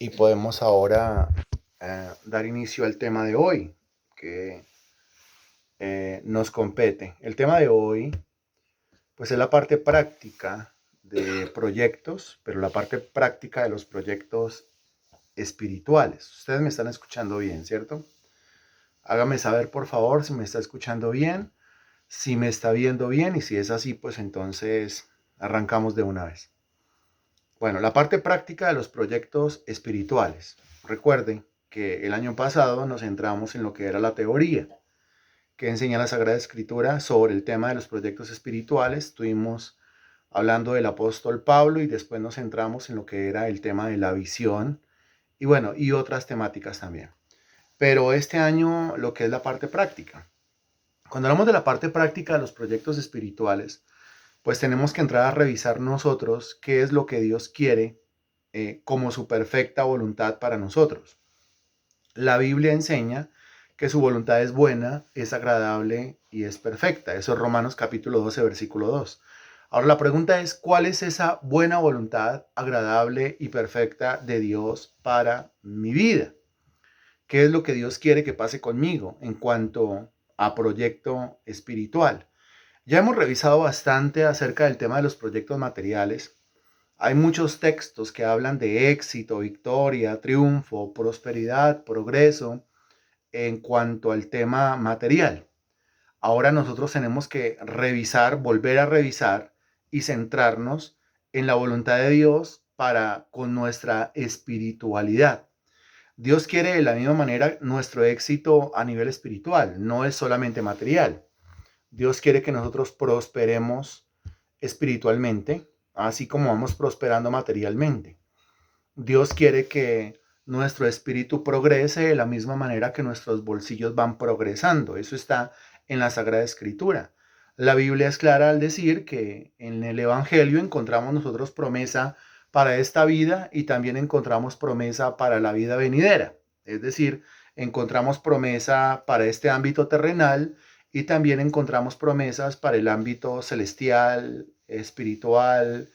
y podemos ahora dar inicio al tema de hoy que nos compete. El tema de hoy pues es la parte práctica de proyectos, pero la parte práctica de los proyectos espirituales. Ustedes me están escuchando bien, ¿cierto? Hágame saber por favor si me está escuchando bien, si me está viendo bien, y si es así, pues entonces arrancamos de una vez. Bueno, la parte práctica de los proyectos espirituales. Recuerden que el año pasado nos centramos en lo que era la teoría que enseña la Sagrada Escritura sobre el tema de los proyectos espirituales. Estuvimos hablando del apóstol Pablo y después nos centramos en lo que era el tema de la visión y bueno, y otras temáticas también. Pero este año lo que es la parte práctica. Cuando hablamos de la parte práctica de los proyectos espirituales, pues tenemos que entrar a revisar nosotros qué es lo que Dios quiere como su perfecta voluntad para nosotros. La Biblia enseña que su voluntad es buena, es agradable y es perfecta. Eso es Romanos capítulo 12, versículo 2. Ahora la pregunta es, ¿cuál es esa buena voluntad agradable y perfecta de Dios para mi vida? ¿Qué es lo que Dios quiere que pase conmigo en cuanto a proyecto espiritual? Ya hemos revisado bastante acerca del tema de los proyectos materiales. Hay muchos textos que hablan de éxito, victoria, triunfo, prosperidad, progreso en cuanto al tema material. Ahora nosotros tenemos que revisar, volver a revisar y centrarnos en la voluntad de Dios para con nuestra espiritualidad. Dios quiere de la misma manera nuestro éxito a nivel espiritual, no es solamente material. Dios quiere que nosotros prosperemos espiritualmente, así como vamos prosperando materialmente. Dios quiere que nuestro espíritu progrese de la misma manera que nuestros bolsillos van progresando. Eso está en la Sagrada Escritura. La Biblia es clara al decir que en el Evangelio encontramos nosotros promesa para esta vida y también encontramos promesa para la vida venidera. Es decir, encontramos promesa para este ámbito terrenal y también encontramos promesas para el ámbito celestial, espiritual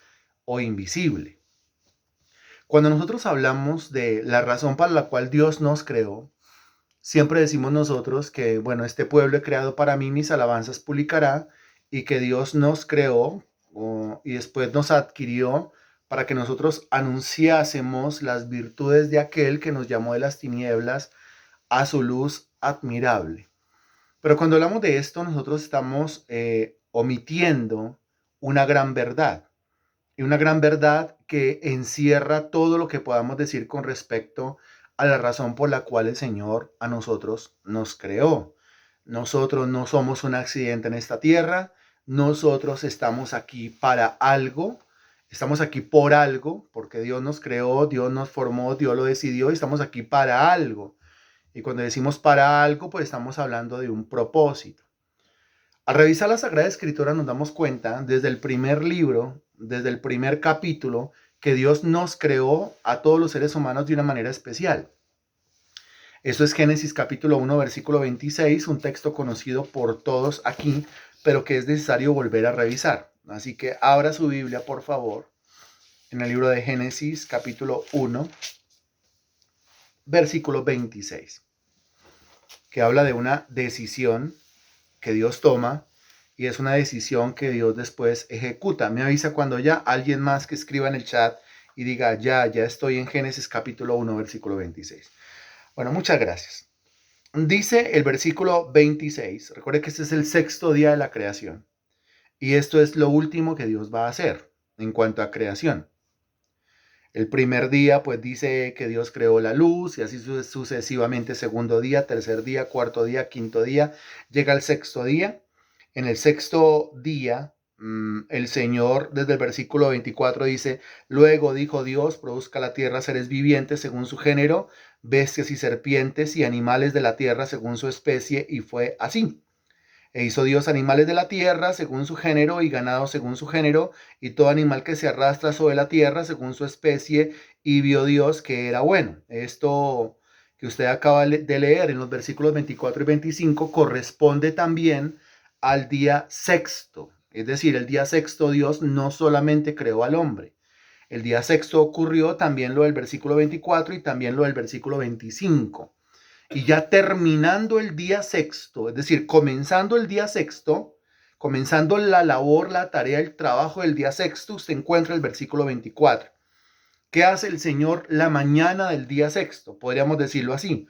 o invisible. Cuando nosotros hablamos de la razón para la cual Dios nos creó, siempre decimos nosotros que, bueno, este pueblo he creado para mí, mis alabanzas publicará, y que Dios nos creó y después nos adquirió para que nosotros anunciásemos las virtudes de aquel que nos llamó de las tinieblas a su luz admirable. Pero cuando hablamos de esto, nosotros estamos omitiendo una gran verdad. Y una gran verdad que encierra todo lo que podamos decir con respecto a la razón por la cual el Señor a nosotros nos creó. Nosotros no somos un accidente en esta tierra, nosotros estamos aquí para algo, estamos aquí por algo, porque Dios nos creó, Dios nos formó, Dios lo decidió y estamos aquí para algo. Y cuando decimos para algo, pues estamos hablando de un propósito. Al revisar la Sagrada Escritura nos damos cuenta desde el primer libro, desde el primer capítulo, que Dios nos creó a todos los seres humanos de una manera especial. Eso es Génesis capítulo 1, versículo 26, un texto conocido por todos aquí, pero que es necesario volver a revisar. Así que abra su Biblia, por favor, en el libro de Génesis capítulo 1, versículo 26, que habla de una decisión que Dios toma y es una decisión que Dios después ejecuta. Me avisa cuando ya alguien más que escriba en el chat y diga, ya estoy en Génesis capítulo 1, versículo 26. Bueno, muchas gracias. Dice el versículo 26, recuerde que este es el sexto día de la creación y esto es lo último que Dios va a hacer en cuanto a creación. El primer día, pues dice que Dios creó la luz y así sucesivamente, segundo día, tercer día, cuarto día, quinto día, llega el sexto día. En el sexto día, el Señor, desde el versículo 24 dice, luego dijo Dios, produzca la tierra seres vivientes según su género, bestias y serpientes y animales de la tierra según su especie, y fue así. E hizo Dios animales de la tierra según su género y ganado según su género y todo animal que se arrastra sobre la tierra según su especie, y vio Dios que era bueno. Esto que usted acaba de leer en los versículos 24 y 25 corresponde también al día sexto. Es decir, el día sexto Dios no solamente creó al hombre. El día sexto ocurrió también lo del versículo 24 y también lo del versículo 25. Y ya terminando el día sexto, es decir, comenzando el día sexto, comenzando la labor, la tarea, el trabajo del día sexto, usted encuentra el versículo 24. ¿Qué hace el Señor la mañana del día sexto? Podríamos decirlo así.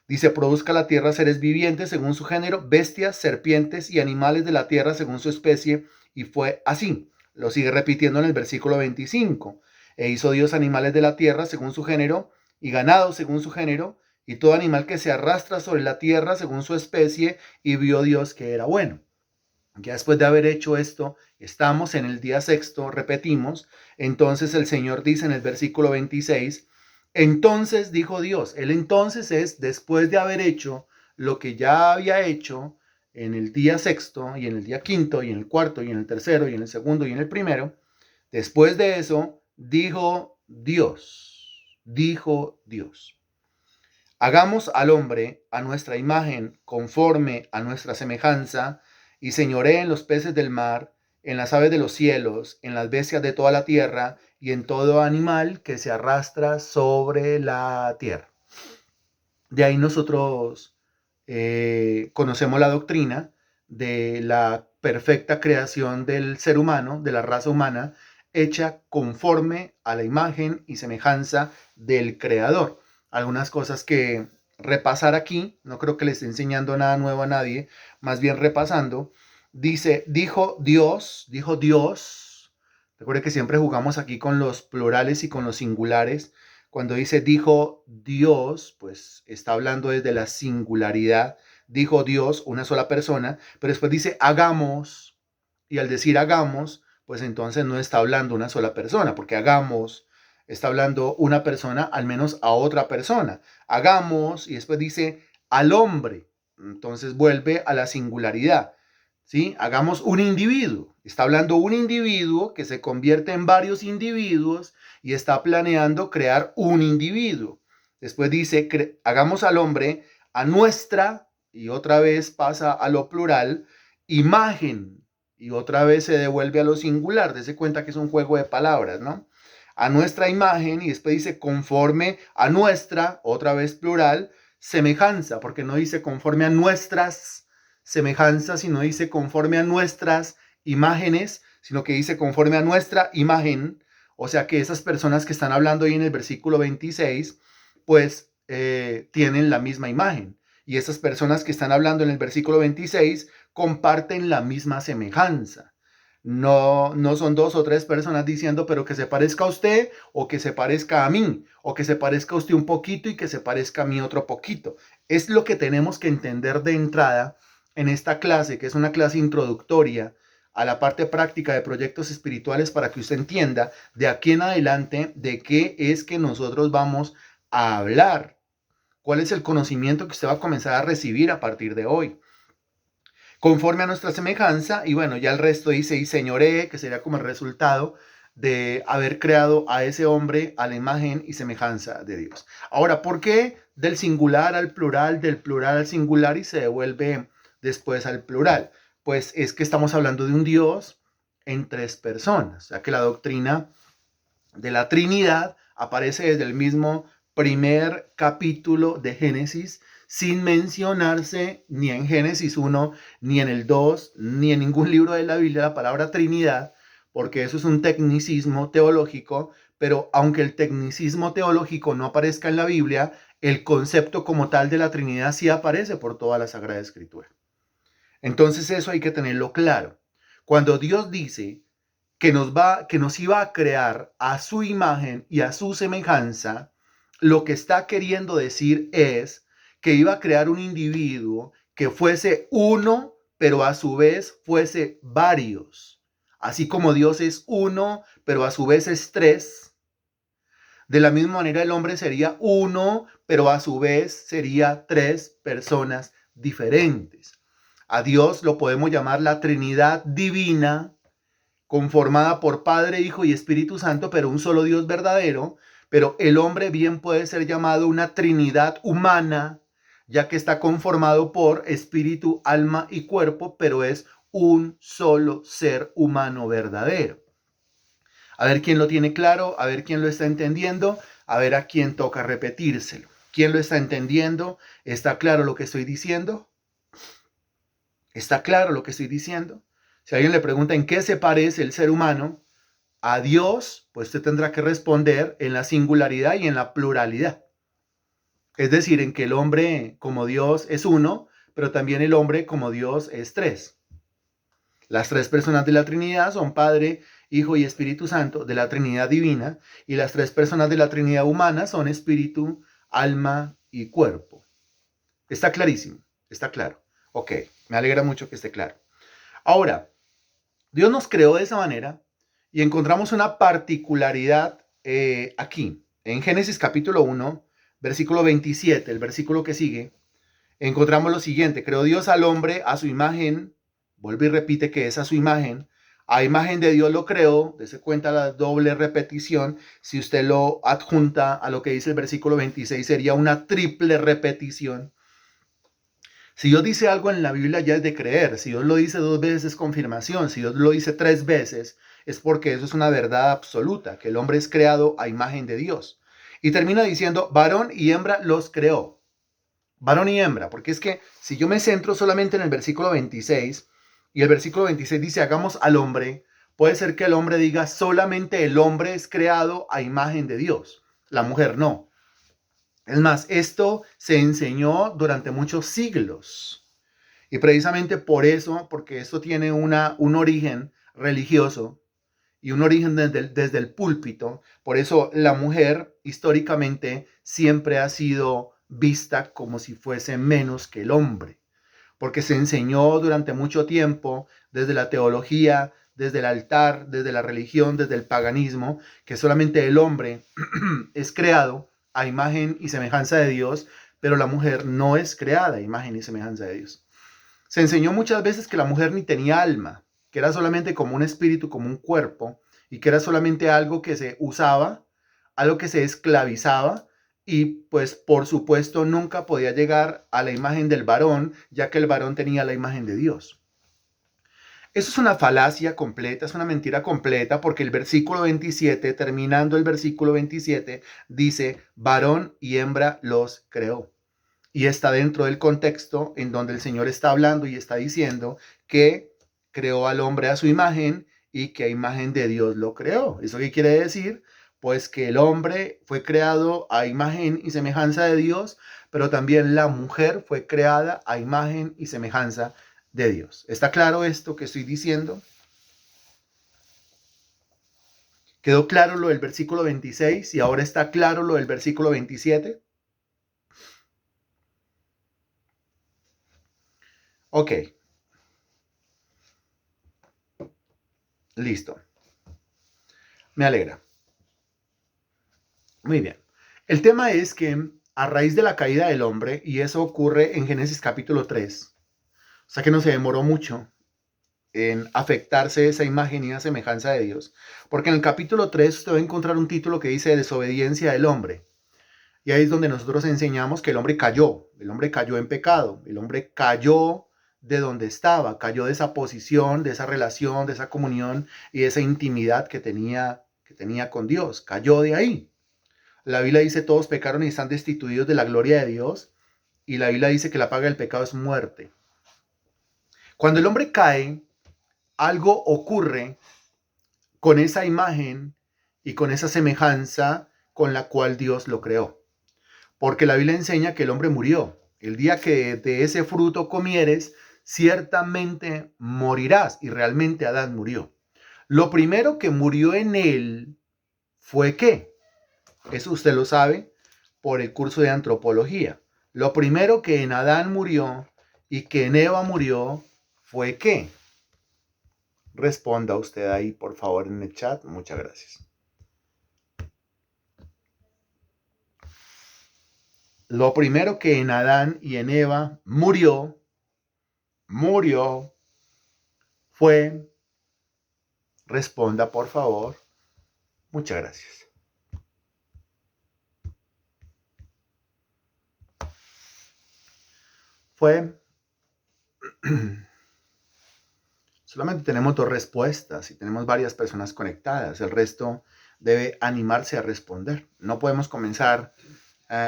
Dice, produzca la tierra seres vivientes según su género, bestias, serpientes y animales de la tierra según su especie. Y fue así. Lo sigue repitiendo en el versículo 25. E hizo Dios animales de la tierra según su género, y ganado según su género, y todo animal que se arrastra sobre la tierra según su especie, y vio Dios que era bueno. Ya después de haber hecho esto, estamos en el día sexto, repetimos. Entonces el Señor dice en el versículo 26, entonces dijo Dios. El entonces es después de haber hecho lo que ya había hecho en el día sexto y en el día quinto y en el cuarto y en el tercero y en el segundo y en el primero. Después de eso, dijo Dios, hagamos al hombre a nuestra imagen, conforme a nuestra semejanza, y señoree en los peces del mar, en las aves de los cielos, en las bestias de toda la tierra, y en todo animal que se arrastra sobre la tierra. De ahí nosotros conocemos la doctrina de la perfecta creación del ser humano, de la raza humana, hecha conforme a la imagen y semejanza del Creador. Algunas cosas que repasar aquí, no creo que le esté enseñando nada nuevo a nadie, más bien repasando. Dice, dijo Dios. Recuerde que siempre jugamos aquí con los plurales y con los singulares. Cuando dice dijo Dios, pues está hablando desde la singularidad. Dijo Dios, una sola persona, pero después dice hagamos, y al decir hagamos, pues entonces no está hablando una sola persona, porque hagamos está hablando una persona al menos a otra persona. Hagamos, y después dice al hombre, entonces vuelve a la singularidad. ¿Sí? Hagamos un individuo. Está hablando un individuo que se convierte en varios individuos y está planeando crear un individuo. Después dice, hagamos al hombre a nuestra, y otra vez pasa a lo plural, imagen, y otra vez se devuelve a lo singular. Dese cuenta que es un juego de palabras, ¿no? A nuestra imagen, y después dice conforme a nuestra, otra vez plural, semejanza, porque no dice conforme a nuestras semejanza, sino dice conforme a nuestras imágenes, sino que dice conforme a nuestra imagen. O sea que esas personas que están hablando ahí en el versículo 26, pues tienen la misma imagen. Y esas personas que están hablando en el versículo 26 comparten la misma semejanza. No son dos o tres personas diciendo, pero que se parezca a usted o que se parezca a mí, o que se parezca a usted un poquito y que se parezca a mí otro poquito. Es lo que tenemos que entender de entrada en esta clase, que es una clase introductoria a la parte práctica de proyectos espirituales, para que usted entienda de aquí en adelante de qué es que nosotros vamos a hablar, cuál es el conocimiento que usted va a comenzar a recibir a partir de hoy. Conforme a nuestra semejanza, y bueno, ya el resto dice, y señoree, que sería como el resultado de haber creado a ese hombre a la imagen y semejanza de Dios. Ahora, ¿por qué del singular al plural, del plural al singular y se devuelve después al plural? Pues es que estamos hablando de un Dios en tres personas, ya que la doctrina de la Trinidad aparece desde el mismo primer capítulo de Génesis, sin mencionarse ni en Génesis 1, ni en el 2, ni en ningún libro de la Biblia la palabra Trinidad, porque eso es un tecnicismo teológico, pero aunque el tecnicismo teológico no aparezca en la Biblia, el concepto como tal de la Trinidad sí aparece por toda la Sagrada Escritura. Entonces eso hay que tenerlo claro. Cuando Dios dice que nos iba a crear a su imagen y a su semejanza, lo que está queriendo decir es que iba a crear un individuo que fuese uno, pero a su vez fuese varios. Así como Dios es uno, pero a su vez es tres. De la misma manera el hombre sería uno, pero a su vez sería tres personas diferentes. A Dios lo podemos llamar la Trinidad divina, conformada por Padre, Hijo y Espíritu Santo, pero un solo Dios verdadero. Pero el hombre bien puede ser llamado una Trinidad humana, ya que está conformado por espíritu, alma y cuerpo, pero es un solo ser humano verdadero. A ver quién lo tiene claro, a ver quién lo está entendiendo, a ver a quién toca repetírselo. ¿Quién lo está entendiendo? ¿Está claro lo que estoy diciendo? ¿Está claro lo que estoy diciendo? Si alguien le pregunta en qué se parece el ser humano a Dios, pues usted tendrá que responder en la singularidad y en la pluralidad. Es decir, en que el hombre como Dios es uno, pero también el hombre como Dios es tres. Las tres personas de la Trinidad son Padre, Hijo y Espíritu Santo de la Trinidad divina, y las tres personas de la Trinidad humana son Espíritu, alma y cuerpo. Está clarísimo, está claro. Ok, me alegra mucho que esté claro. Ahora, Dios nos creó de esa manera y encontramos una particularidad aquí. En Génesis capítulo 1, versículo 27, el versículo que sigue, encontramos lo siguiente: creó Dios al hombre a su imagen, vuelve y repite que es a su imagen, a imagen de Dios lo creó, dése cuenta la doble repetición, si usted lo adjunta a lo que dice el versículo 26 sería una triple repetición. Si Dios dice algo en la Biblia ya es de creer, si Dios lo dice dos veces es confirmación, si Dios lo dice tres veces es porque eso es una verdad absoluta, que el hombre es creado a imagen de Dios. Y termina diciendo, varón y hembra los creó. Varón y hembra, porque es que si yo me centro solamente en el versículo 26 y el versículo 26 dice hagamos al hombre, puede ser que el hombre diga solamente el hombre es creado a imagen de Dios, la mujer no. Es más, esto se enseñó durante muchos siglos y precisamente por eso, porque esto tiene un origen religioso y un origen desde el púlpito, por eso la mujer históricamente siempre ha sido vista como si fuese menos que el hombre, porque se enseñó durante mucho tiempo desde la teología, desde el altar, desde la religión, desde el paganismo, que solamente el hombre es creado a imagen y semejanza de Dios, pero la mujer no es creada a imagen y semejanza de Dios. Se enseñó muchas veces que la mujer ni tenía alma, que era solamente como un espíritu, como un cuerpo, y que era solamente algo que se usaba, algo que se esclavizaba, y pues por supuesto nunca podía llegar a la imagen del varón, ya que el varón tenía la imagen de Dios. Eso es una falacia completa, es una mentira completa, porque el versículo 27, terminando el versículo 27, dice, varón y hembra los creó. Y está dentro del contexto en donde el Señor está hablando y está diciendo que creó al hombre a su imagen y que a imagen de Dios lo creó. ¿Eso qué quiere decir? Pues que el hombre fue creado a imagen y semejanza de Dios, pero también la mujer fue creada a imagen y semejanza de Dios. ¿Está claro esto que estoy diciendo? ¿Quedó claro lo del versículo 26 y ahora está claro lo del versículo 27? Ok, listo. Me alegra. Muy bien. El tema es que a raíz de la caída del hombre, y eso ocurre en Génesis capítulo 3, o sea que no se demoró mucho en afectarse esa imagen y esa semejanza de Dios, porque en el capítulo 3 usted va a encontrar un título que dice desobediencia del hombre, y ahí es donde nosotros enseñamos que el hombre cayó en pecado, el hombre cayó de donde estaba, cayó de esa posición, de esa relación, de esa comunión y de esa intimidad que tenía con Dios, cayó de ahí. La Biblia dice todos pecaron y están destituidos de la gloria de Dios. Y la Biblia dice que la paga del pecado es muerte. Cuando el hombre cae, algo ocurre con esa imagen y con esa semejanza con la cual Dios lo creó. Porque la Biblia enseña que el hombre murió. El día que de ese fruto comieres, ciertamente morirás. Y realmente Adán murió. Lo primero que murió en él fue ¿qué? Eso usted lo sabe por el curso de antropología. Lo primero que en Adán murió y que en Eva murió fue ¿qué? Responda usted ahí, por favor, en el chat. Muchas gracias. Lo primero que en Adán y en Eva murió, fue, responda, por favor. Muchas gracias. Fue Solamente tenemos dos respuestas y tenemos varias personas conectadas. El resto debe animarse a responder. No podemos comenzar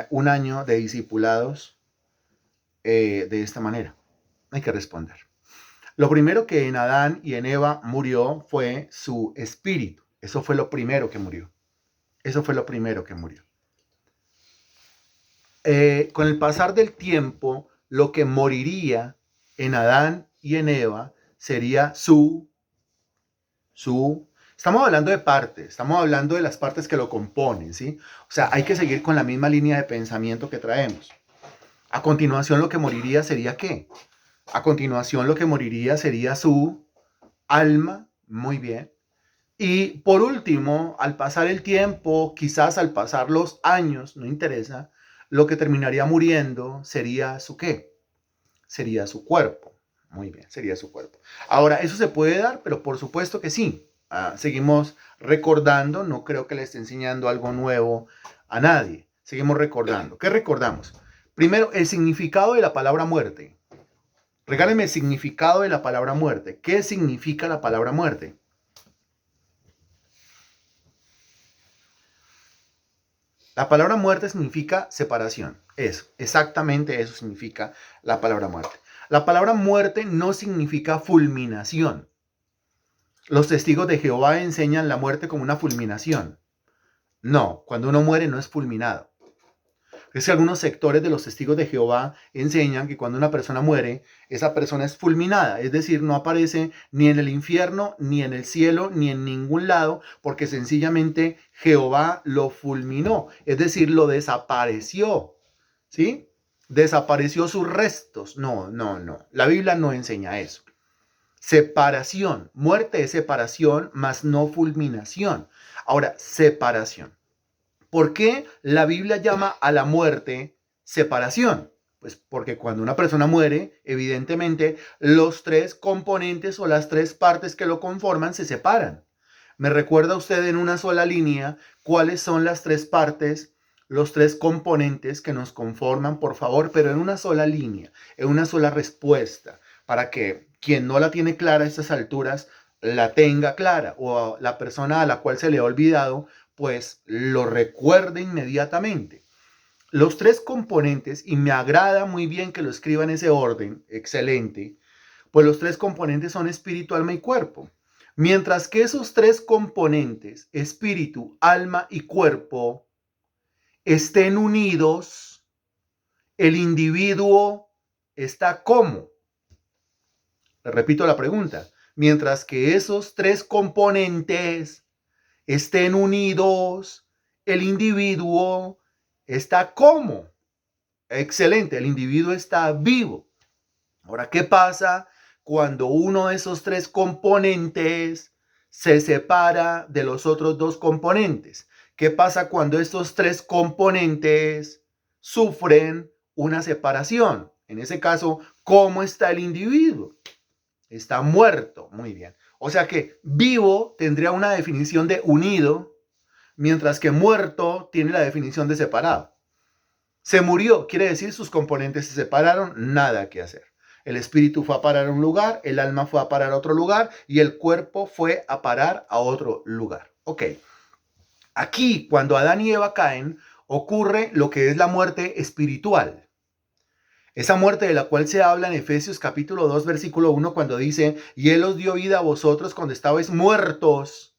un año de discipulados de esta manera. Hay que responder. Lo primero que en Adán y en Eva murió fue su espíritu. Eso fue lo primero que murió. Eso fue lo primero que murió. Con el pasar del tiempo, lo que moriría en Adán y en Eva sería estamos hablando de partes, estamos hablando de las partes que lo componen, ¿sí? O sea, hay que seguir con la misma línea de pensamiento que traemos. A continuación, lo que moriría sería ¿qué? A continuación, lo que moriría sería su alma, muy bien. Y por último, al pasar el tiempo, quizás al pasar los años, no interesa, lo que terminaría muriendo sería su ¿qué? Sería su cuerpo. Muy bien, sería su cuerpo. Ahora, ¿eso se puede dar? Pero por supuesto que sí. Seguimos recordando, no creo que le esté enseñando algo nuevo a nadie. Seguimos recordando. ¿Qué recordamos? Primero, el significado de la palabra muerte. Regálenme el significado de la palabra muerte. ¿Qué significa la palabra muerte? La palabra muerte significa separación. Eso, exactamente eso significa la palabra muerte. La palabra muerte no significa fulminación. Los testigos de Jehová enseñan la muerte como una fulminación. No, cuando uno muere no es fulminado. Es que algunos sectores de los testigos de Jehová enseñan que cuando una persona muere, esa persona es fulminada, es decir, no aparece ni en el infierno, ni en el cielo, ni en ningún lado, porque sencillamente Jehová lo fulminó, es decir, lo desapareció, ¿sí? Desapareció sus restos. No. La Biblia no enseña eso. Separación, muerte es separación, mas no fulminación. Ahora, separación. ¿Por qué la Biblia llama a la muerte separación? Pues porque cuando una persona muere, evidentemente los tres componentes o las tres partes que lo conforman se separan. ¿Me recuerda usted en una sola línea cuáles son las tres partes, los tres componentes que nos conforman, por favor? Pero en una sola línea, en una sola respuesta, para que quien no la tiene clara a estas alturas la tenga clara, o la persona a la cual se le ha olvidado pues lo recuerde inmediatamente. Los tres componentes, y me agrada muy bien que lo escriba en ese orden, excelente, pues los tres componentes son espíritu, alma y cuerpo. Mientras que esos tres componentes, espíritu, alma y cuerpo, estén unidos, el individuo está ¿cómo? Le repito la pregunta. Mientras que esos tres componentes estén unidos, el individuo está ¿cómo? Excelente, el individuo está vivo. Ahora, ¿qué pasa cuando uno de esos tres componentes se separa de los otros dos componentes? ¿Qué pasa cuando estos tres componentes sufren una separación? En ese caso, ¿cómo está el individuo? Está muerto. Muy bien. O sea que vivo tendría una definición de unido, mientras que muerto tiene la definición de separado. Se murió, quiere decir sus componentes se separaron, nada que hacer. El espíritu fue a parar a un lugar, el alma fue a parar a otro lugar y el cuerpo fue a parar a otro lugar. Ok. Aquí, cuando Adán y Eva caen, ocurre lo que es la muerte espiritual. Esa muerte de la cual se habla en Efesios capítulo 2, versículo 1, cuando dice, y Él os dio vida a vosotros cuando estabais muertos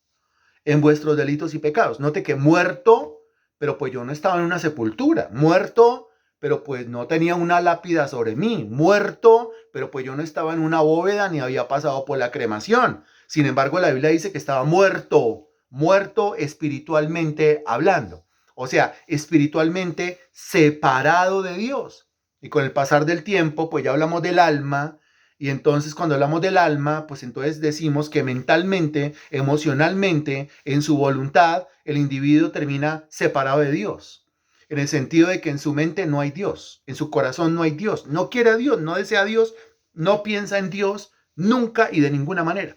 en vuestros delitos y pecados. Note que muerto, pero pues yo no estaba en una sepultura. Muerto, pero pues no tenía una lápida sobre mí. Muerto, pero pues yo no estaba en una bóveda ni había pasado por la cremación. Sin embargo, la Biblia dice que estaba muerto, muerto espiritualmente hablando. O sea, espiritualmente separado de Dios. Y con el pasar del tiempo, pues ya hablamos del alma. Y entonces cuando hablamos del alma, pues entonces decimos que mentalmente, emocionalmente, en su voluntad, el individuo termina separado de Dios. En el sentido de que en su mente no hay Dios, en su corazón no hay Dios, no quiere a Dios, no desea a Dios, no piensa en Dios nunca y de ninguna manera.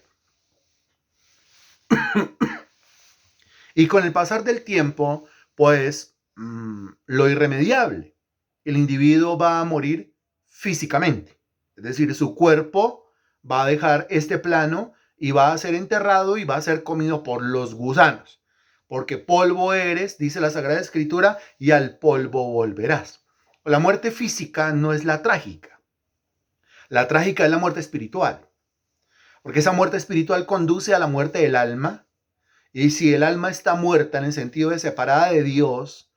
Y con el pasar del tiempo, pues lo irremediable, el individuo va a morir físicamente. Es decir, su cuerpo va a dejar este plano y va a ser enterrado y va a ser comido por los gusanos. Porque polvo eres, dice la Sagrada Escritura, y al polvo volverás. La muerte física no es la trágica. La trágica es la muerte espiritual. Porque esa muerte espiritual conduce a la muerte del alma. Y si el alma está muerta en el sentido de separada de Dios,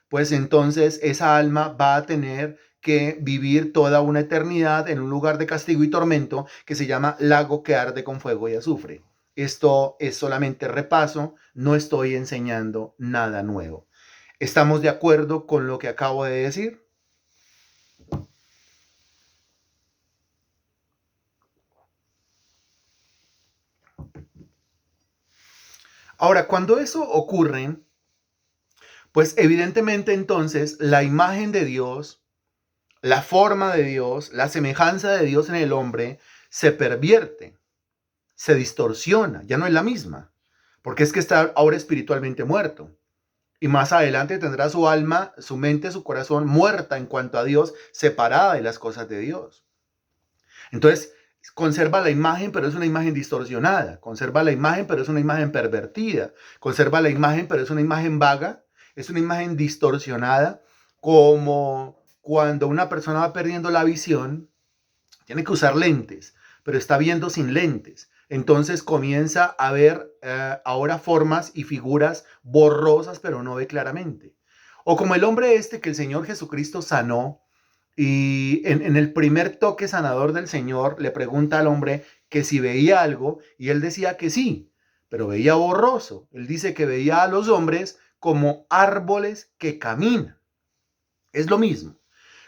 pues entonces esa alma va a tener que vivir toda una eternidad en un lugar de castigo y tormento que se llama lago que arde con fuego y azufre. Esto es solamente repaso, no estoy enseñando nada nuevo. ¿Estamos de acuerdo con lo que acabo de decir? Ahora, cuando eso ocurre, pues evidentemente entonces la imagen de Dios, la forma de Dios, la semejanza de Dios en el hombre se pervierte, se distorsiona, ya no es la misma, porque es que está ahora espiritualmente muerto. Y más adelante tendrá su alma, su mente, su corazón muerta en cuanto a Dios, separada de las cosas de Dios. Entonces, conserva la imagen, pero es una imagen distorsionada. Conserva la imagen, pero es una imagen pervertida. Conserva la imagen, pero es una imagen vaga. Es una imagen distorsionada, como cuando una persona va perdiendo la visión, tiene que usar lentes, pero está viendo sin lentes. Entonces comienza a ver ahora formas y figuras borrosas, pero no ve claramente. O como el hombre este que el Señor Jesucristo sanó, y en el primer toque sanador del Señor le pregunta al hombre que si veía algo, y él decía que sí, pero veía borroso. Él dice que veía a los hombres como árboles que caminan. Es lo mismo.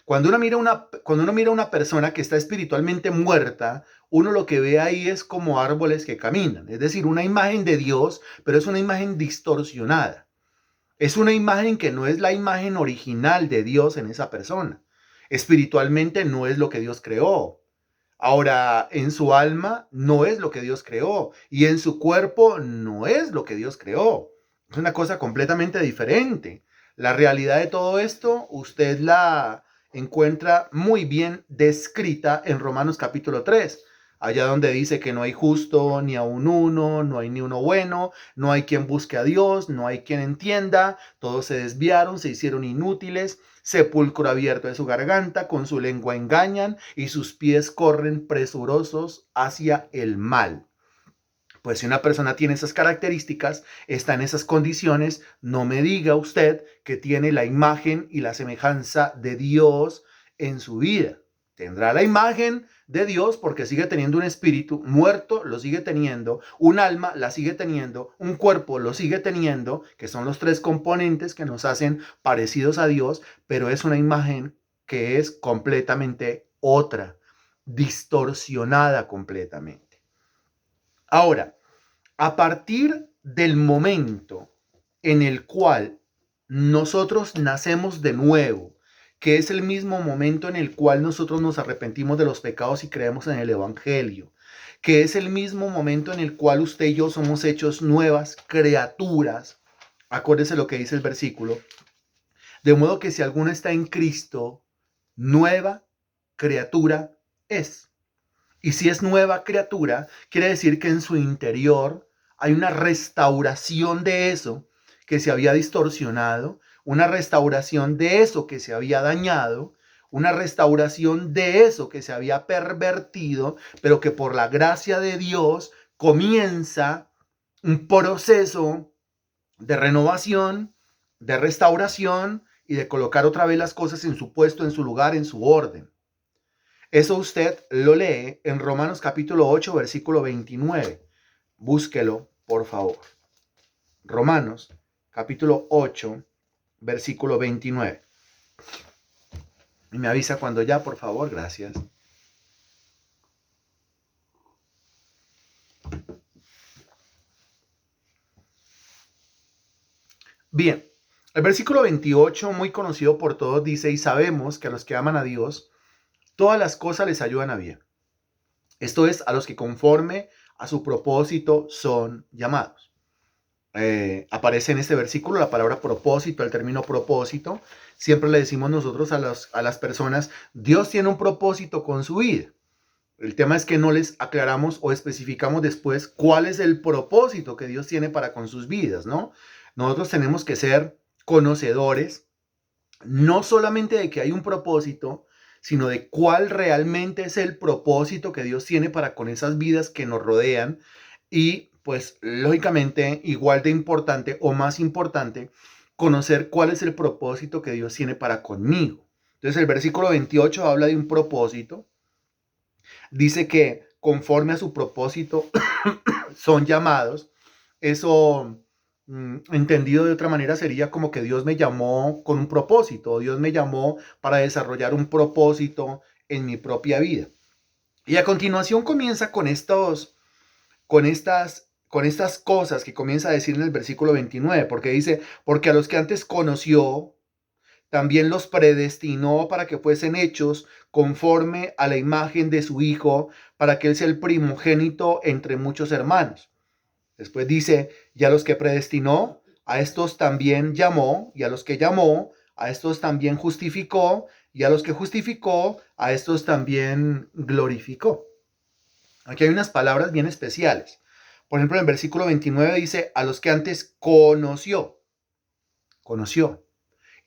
Cuando uno mira una persona que está espiritualmente muerta, uno lo que ve ahí es como árboles que caminan. Es decir, una imagen de Dios, pero es una imagen distorsionada. Es una imagen que no es la imagen original de Dios en esa persona. Espiritualmente no es lo que Dios creó. Ahora, en su alma no es lo que Dios creó. Y en su cuerpo no es lo que Dios creó. Es una cosa completamente diferente. La realidad de todo esto, usted la encuentra muy bien descrita en Romanos capítulo 3, allá donde dice que no hay justo ni aun uno, no hay ni uno bueno, no hay quien busque a Dios, no hay quien entienda, todos se desviaron, se hicieron inútiles, sepulcro abierto de su garganta, con su lengua engañan y sus pies corren presurosos hacia el mal. Pues si una persona tiene esas características, está en esas condiciones, no me diga usted que tiene la imagen y la semejanza de Dios en su vida. Tendrá la imagen de Dios porque sigue teniendo un espíritu muerto, lo sigue teniendo, un alma la sigue teniendo, un cuerpo lo sigue teniendo, que son los tres componentes que nos hacen parecidos a Dios, pero es una imagen que es completamente otra, distorsionada completamente. Ahora, a partir del momento en el cual nosotros nacemos de nuevo, que es el mismo momento en el cual nosotros nos arrepentimos de los pecados y creemos en el Evangelio, que es el mismo momento en el cual usted y yo somos hechos nuevas criaturas, acuérdese lo que dice el versículo, de modo que si alguno está en Cristo, nueva criatura es. Y si es nueva criatura, quiere decir que en su interior hay una restauración de eso que se había distorsionado, una restauración de eso que se había dañado, una restauración de eso que se había pervertido, pero que por la gracia de Dios comienza un proceso de renovación, de restauración y de colocar otra vez las cosas en su puesto, en su lugar, en su orden. Eso usted lo lee en Romanos capítulo 8, versículo 29. Búsquelo, por favor. Romanos capítulo 8, versículo 29. Y me avisa cuando ya, por favor, gracias. Bien, el versículo 28, muy conocido por todos, dice, y sabemos que a los que aman a Dios, todas las cosas les ayudan a bien. Esto es, a los que conforme a su propósito son llamados. Aparece en este versículo la palabra propósito, el término propósito. Siempre le decimos nosotros a las personas, Dios tiene un propósito con su vida. El tema es que no les aclaramos o especificamos después cuál es el propósito que Dios tiene para con sus vidas, ¿no? Nosotros tenemos que ser conocedores, no solamente de que hay un propósito, sino de cuál realmente es el propósito que Dios tiene para con esas vidas que nos rodean. Y pues lógicamente, igual de importante o más importante, conocer cuál es el propósito que Dios tiene para conmigo. Entonces el versículo 28 habla de un propósito. Dice que conforme a su propósito son llamados. Eso, entendido de otra manera, sería como que Dios me llamó con un propósito. Dios me llamó para desarrollar un propósito en mi propia vida. Y a continuación comienza con estas cosas que comienza a decir en el versículo 29, porque dice, porque a los que antes conoció, también los predestinó para que fuesen hechos conforme a la imagen de su Hijo, para que Él sea el primogénito entre muchos hermanos. Después dice, y a los que predestinó, a estos también llamó, y a los que llamó, a estos también justificó, y a los que justificó, a estos también glorificó. Aquí hay unas palabras bien especiales. Por ejemplo, en el versículo 29 dice, a los que antes conoció.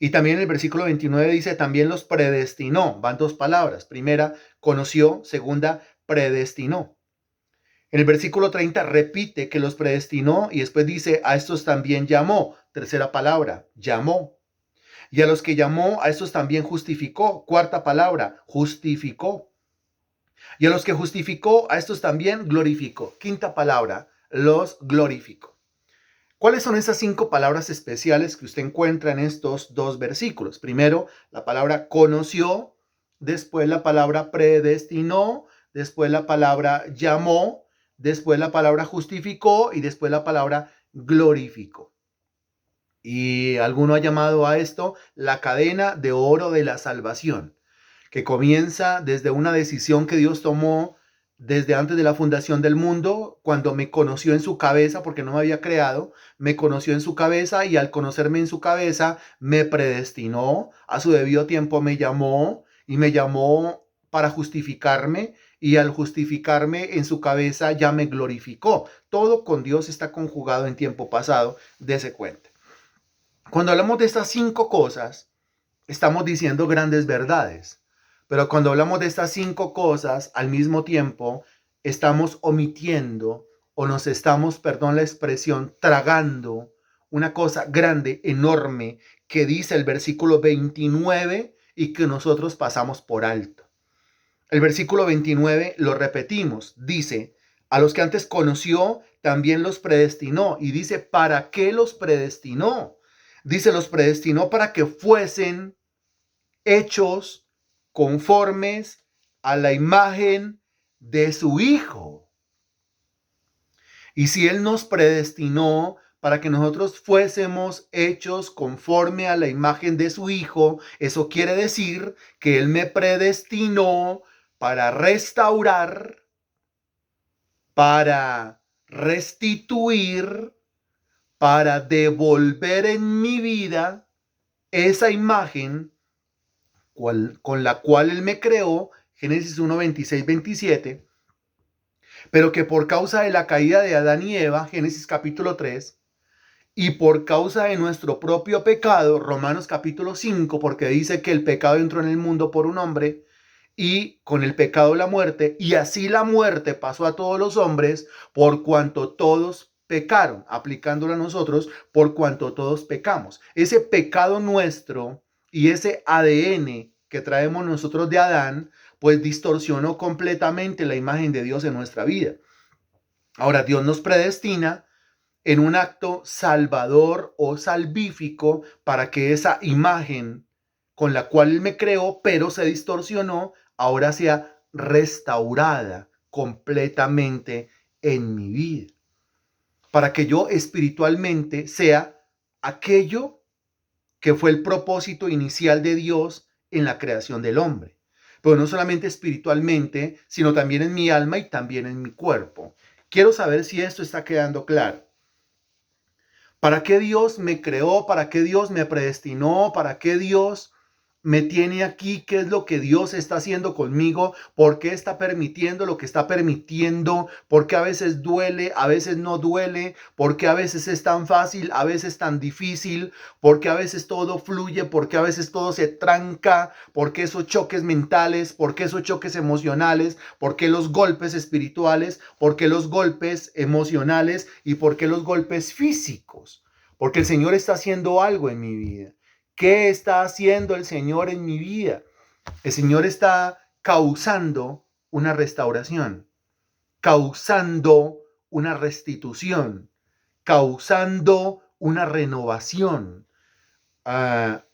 Y también en el versículo 29 dice, también los predestinó. Van dos palabras. Primera, conoció. Segunda, predestinó. En el versículo 30 repite que los predestinó y después dice, a estos también llamó. Tercera palabra, llamó. Y a los que llamó, a estos también justificó. Cuarta palabra, justificó. Y a los que justificó, a estos también glorificó. Quinta palabra, los glorificó. ¿Cuáles son esas 5 palabras especiales que usted encuentra en estos 2 versículos? Primero, la palabra conoció, después la palabra predestinó, después la palabra llamó, después la palabra justificó y después la palabra glorificó. Y alguno ha llamado a esto la cadena de oro de la salvación, que comienza desde una decisión que Dios tomó desde antes de la fundación del mundo, cuando me conoció en su cabeza, porque no me había creado, me conoció en su cabeza y al conocerme en su cabeza me predestinó, a su debido tiempo me llamó y me llamó para justificarme y al justificarme en su cabeza ya me glorificó. Todo con Dios está conjugado en tiempo pasado, dése cuenta. Cuando hablamos de estas 5 cosas, estamos diciendo grandes verdades. Pero cuando hablamos de estas 5 cosas, al mismo tiempo, estamos omitiendo o nos estamos, perdón la expresión, tragando una cosa grande, enorme, que dice el versículo 29 y que nosotros pasamos por alto. El versículo 29 lo repetimos, dice, a los que antes conoció, también los predestinó. Y dice, ¿para qué los predestinó? Dice, los predestinó para que fuesen hechos conformes a la imagen de su Hijo. Y si Él nos predestinó para que nosotros fuésemos hechos conforme a la imagen de su Hijo, eso quiere decir que Él me predestinó para restaurar, para restituir, para devolver en mi vida esa imagen con la cual Él me creó, Génesis 1, 26, 27, pero que por causa de la caída de Adán y Eva, Génesis capítulo 3, y por causa de nuestro propio pecado, Romanos capítulo 5, porque dice que el pecado entró en el mundo por un hombre, y con el pecado la muerte, y así la muerte pasó a todos los hombres, por cuanto todos pecaron, aplicándolo a nosotros, por cuanto todos pecamos. Ese pecado nuestro y ese ADN que traemos nosotros de Adán, pues distorsionó completamente la imagen de Dios en nuestra vida. Ahora, Dios nos predestina en un acto salvador o salvífico para que esa imagen con la cual Él me creó, pero se distorsionó, ahora sea restaurada completamente en mi vida. Para que yo espiritualmente sea aquello que fue el propósito inicial de Dios en la creación del hombre. Pero no solamente espiritualmente, sino también en mi alma y también en mi cuerpo. Quiero saber si esto está quedando claro. ¿Para qué Dios me creó? ¿Para qué Dios me predestinó? ¿Para qué Dios me tiene aquí, qué es lo que Dios está haciendo conmigo, por qué está permitiendo lo que está permitiendo, por qué a veces duele, a veces no duele, por qué a veces es tan fácil, a veces tan difícil, por qué a veces todo fluye, por qué a veces todo se tranca, por qué esos choques mentales, por qué esos choques emocionales, por qué los golpes espirituales, por qué los golpes emocionales y por qué los golpes físicos. Porque el Señor está haciendo algo en mi vida. ¿Qué está haciendo el Señor en mi vida? El Señor está causando una restauración, causando una restitución, causando una renovación.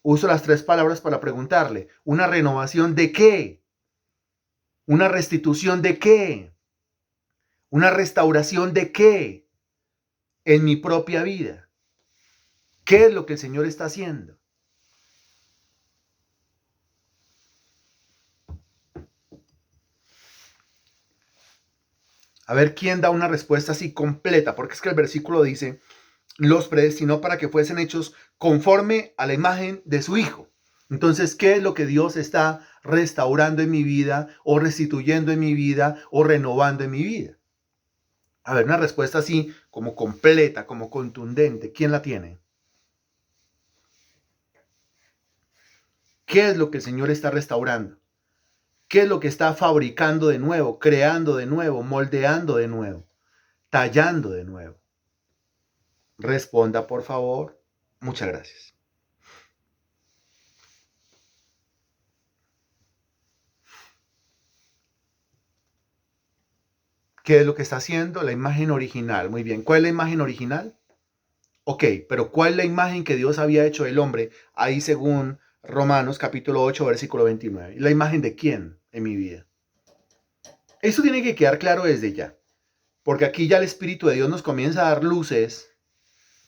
Uso las tres palabras para preguntarle. ¿Una renovación de qué? ¿Una restitución de qué? ¿Una restauración de qué? En mi propia vida. ¿Qué es lo que el Señor está haciendo? A ver quién da una respuesta así completa, porque es que el versículo dice, los predestinó para que fuesen hechos conforme a la imagen de su Hijo. Entonces, ¿qué es lo que Dios está restaurando en mi vida o restituyendo en mi vida o renovando en mi vida? A ver, una respuesta así como completa, como contundente. ¿Quién la tiene? ¿Qué es lo que el Señor está restaurando? ¿Qué es lo que está fabricando de nuevo, creando de nuevo, moldeando de nuevo, tallando de nuevo? Responda, por favor. Muchas gracias. ¿Qué es lo que está haciendo? La imagen original. Muy bien. ¿Cuál es la imagen original? Ok, pero ¿cuál es la imagen que Dios había hecho del hombre? Ahí según Romanos capítulo 8, versículo 29. ¿La imagen de quién en mi vida? Eso tiene que quedar claro desde ya. Porque aquí ya el Espíritu de Dios nos comienza a dar luces,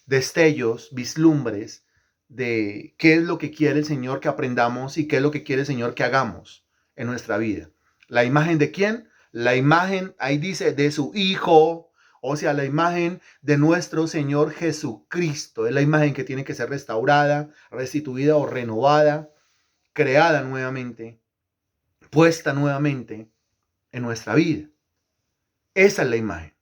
destellos, vislumbres de qué es lo que quiere el Señor que aprendamos y qué es lo que quiere el Señor que hagamos en nuestra vida. ¿La imagen de quién? La imagen, ahí dice, de su Hijo, o sea, la imagen de nuestro Señor Jesucristo. Es la imagen que tiene que ser restaurada, restituida o renovada, creada nuevamente, puesta nuevamente en nuestra vida. Esa es la imagen.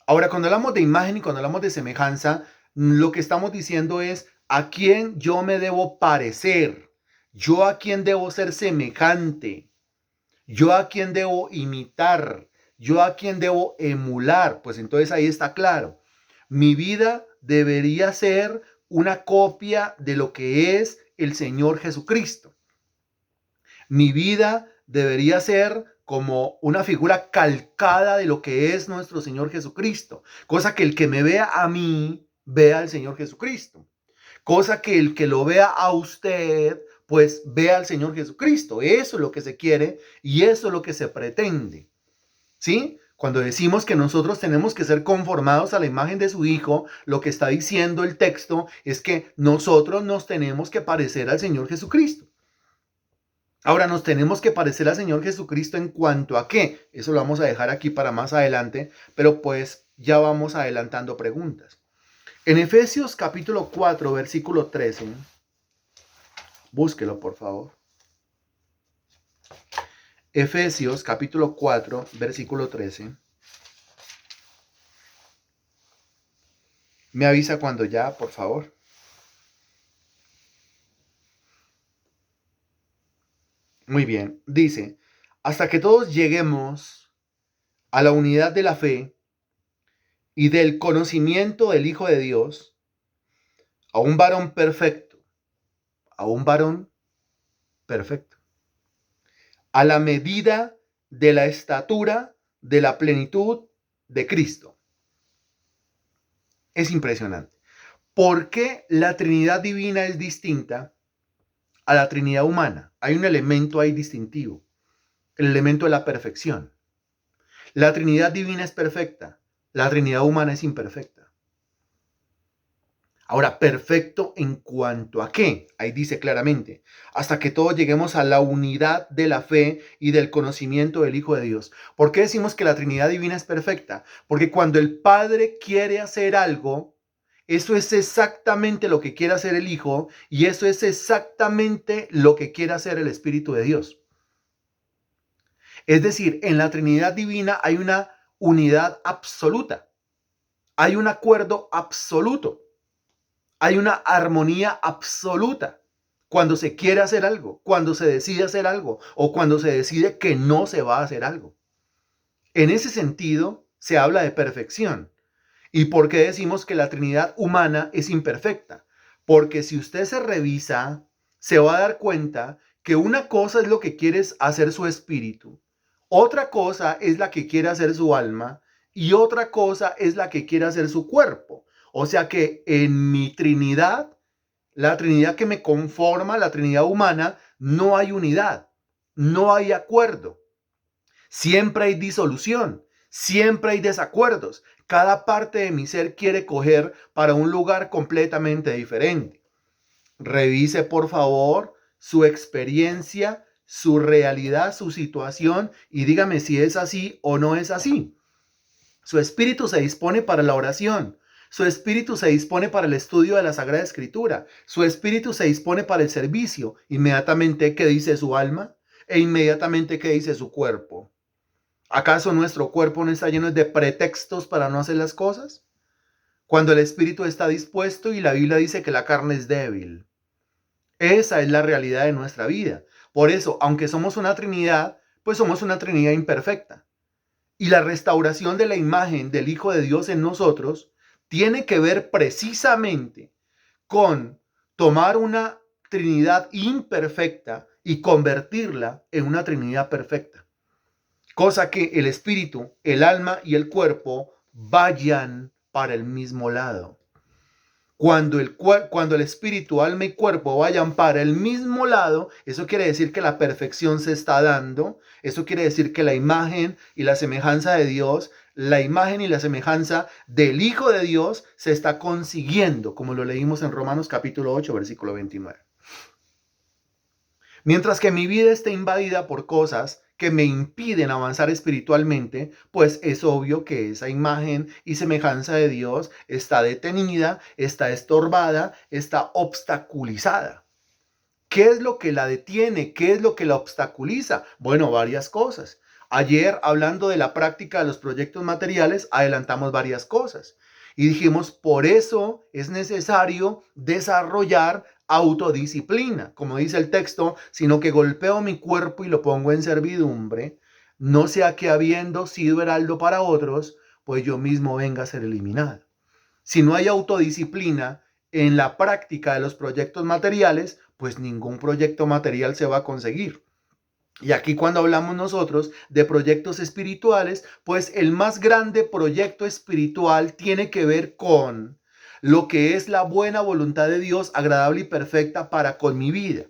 Ahora, cuando hablamos de imagen y cuando hablamos de semejanza, lo que estamos diciendo es a quién yo me debo parecer, yo a quién debo ser semejante, yo a quién debo imitar, yo a quién debo emular. Pues entonces ahí está claro. Mi vida debería ser una copia de lo que es el Señor Jesucristo. Mi vida debería ser como una figura calcada de lo que es nuestro Señor Jesucristo. Cosa que el que me vea a mí, vea al Señor Jesucristo. Cosa que el que lo vea a usted, pues vea al Señor Jesucristo. Eso es lo que se quiere y eso es lo que se pretende. ¿Sí? Cuando decimos que nosotros tenemos que ser conformados a la imagen de su Hijo, lo que está diciendo el texto es que nosotros nos tenemos que parecer al Señor Jesucristo. Ahora nos tenemos que parecer al Señor Jesucristo en cuanto a qué. Eso lo vamos a dejar aquí para más adelante, pero pues ya vamos adelantando preguntas. En Efesios capítulo 4, versículo 13, búsquelo por favor. Efesios capítulo 4, versículo 13. Me avisa cuando ya, por favor. Muy bien, dice, hasta que todos lleguemos a la unidad de la fe y del conocimiento del Hijo de Dios, a un varón perfecto, a un varón perfecto, a la medida de la estatura de la plenitud de Cristo. Es impresionante. ¿Por qué la Trinidad divina es distinta a la Trinidad humana? Hay un elemento ahí distintivo, el elemento de la perfección. La Trinidad divina es perfecta, la Trinidad humana es imperfecta. Ahora, perfecto en cuanto a qué? Ahí dice claramente, hasta que todos lleguemos a la unidad de la fe y del conocimiento del Hijo de Dios. ¿Por qué decimos que la Trinidad divina es perfecta? Porque cuando el Padre quiere hacer algo, Eso es exactamente lo que quiere hacer el Hijo y eso es exactamente lo que quiere hacer el Espíritu de Dios. Es decir, en la Trinidad Divina hay una unidad absoluta, hay un acuerdo absoluto, hay una armonía absoluta cuando se quiere hacer algo, cuando se decide hacer algo o cuando se decide que no se va a hacer algo. En ese sentido, se habla de perfección. ¿Y por qué decimos que la Trinidad humana es imperfecta? Porque si usted se revisa, se va a dar cuenta que una cosa es lo que quiere hacer su espíritu, otra cosa es la que quiere hacer su alma y otra cosa es la que quiere hacer su cuerpo. O sea que en mi Trinidad, la Trinidad que me conforma, la Trinidad humana, no hay unidad, no hay acuerdo. Siempre hay disolución, siempre hay desacuerdos. Cada parte de mi ser quiere coger para un lugar completamente diferente. Revise, por favor, su experiencia, su realidad, su situación y dígame si es así o no es así. Su espíritu se dispone para la oración. Su espíritu se dispone para el estudio de la Sagrada Escritura. Su espíritu se dispone para el servicio. Inmediatamente, ¿qué dice su alma? E inmediatamente, ¿qué dice su cuerpo? ¿Acaso nuestro cuerpo no está lleno de pretextos para no hacer las cosas? Cuando el espíritu está dispuesto y la Biblia dice que la carne es débil. Esa es la realidad de nuestra vida. Por eso, aunque somos una Trinidad, pues somos una Trinidad imperfecta. Y la restauración de la imagen del Hijo de Dios en nosotros tiene que ver precisamente con tomar una Trinidad imperfecta y convertirla en una Trinidad perfecta. Cosa que el espíritu, el alma y el cuerpo vayan para el mismo lado. Cuando el espíritu, alma y cuerpo vayan para el mismo lado, eso quiere decir que la perfección se está dando. Eso quiere decir que la imagen y la semejanza de Dios, la imagen y la semejanza del Hijo de Dios se está consiguiendo, como lo leímos en Romanos capítulo 8, versículo 29. Mientras que mi vida esté invadida por cosas que me impiden avanzar espiritualmente, pues es obvio que esa imagen y semejanza de Dios está detenida, está estorbada, está obstaculizada. ¿Qué es lo que la detiene? ¿Qué es lo que la obstaculiza? Bueno, varias cosas. Ayer, hablando de la práctica de los proyectos materiales, adelantamos varias cosas. Y dijimos, por eso es necesario desarrollar autodisciplina, como dice el texto, sino que golpeo mi cuerpo y lo pongo en servidumbre, no sea que habiendo sido heraldo para otros, pues yo mismo venga a ser eliminado. Si no hay autodisciplina en la práctica de los proyectos materiales, pues ningún proyecto material se va a conseguir. Y aquí cuando hablamos nosotros de proyectos espirituales, pues el más grande proyecto espiritual tiene que ver con lo que es la buena voluntad de Dios, agradable y perfecta para con mi vida.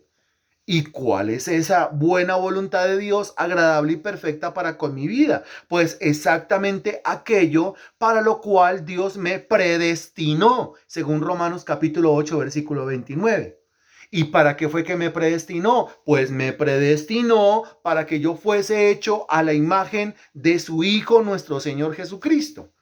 ¿Y cuál es esa buena voluntad de Dios, agradable y perfecta para con mi vida? Pues exactamente aquello para lo cual Dios me predestinó, según Romanos capítulo 8, versículo 29. ¿Y para qué fue que me predestinó? Pues me predestinó para que yo fuese hecho a la imagen de su Hijo, nuestro Señor Jesucristo.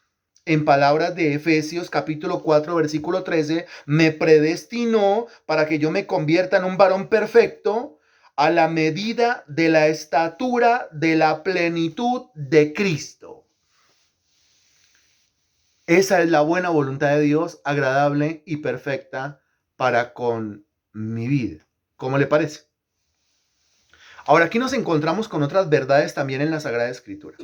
En palabras de Efesios capítulo 4 versículo 13, me predestinó para que yo me convierta en un varón perfecto a la medida de la estatura de la plenitud de Cristo. Esa es la buena voluntad de Dios, agradable y perfecta para con mi vida. ¿Cómo le parece? Ahora aquí nos encontramos con otras verdades también en la Sagrada Escritura.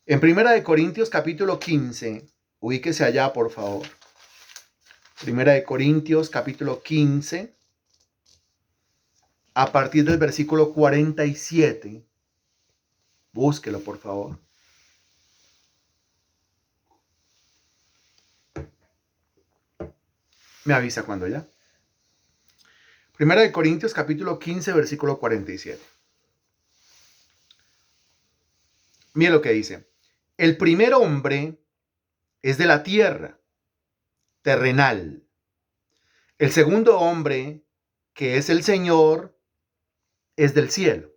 En 1 Corintios capítulo 15, ubíquese allá por favor. 1 Corintios capítulo 15, a partir del versículo 47. Búsquelo por favor. Me avisa cuando ya. 1 Corintios capítulo 15, versículo 47. Mire lo que dice. El primer hombre es de la tierra, terrenal. El segundo hombre, que es el Señor, es del cielo.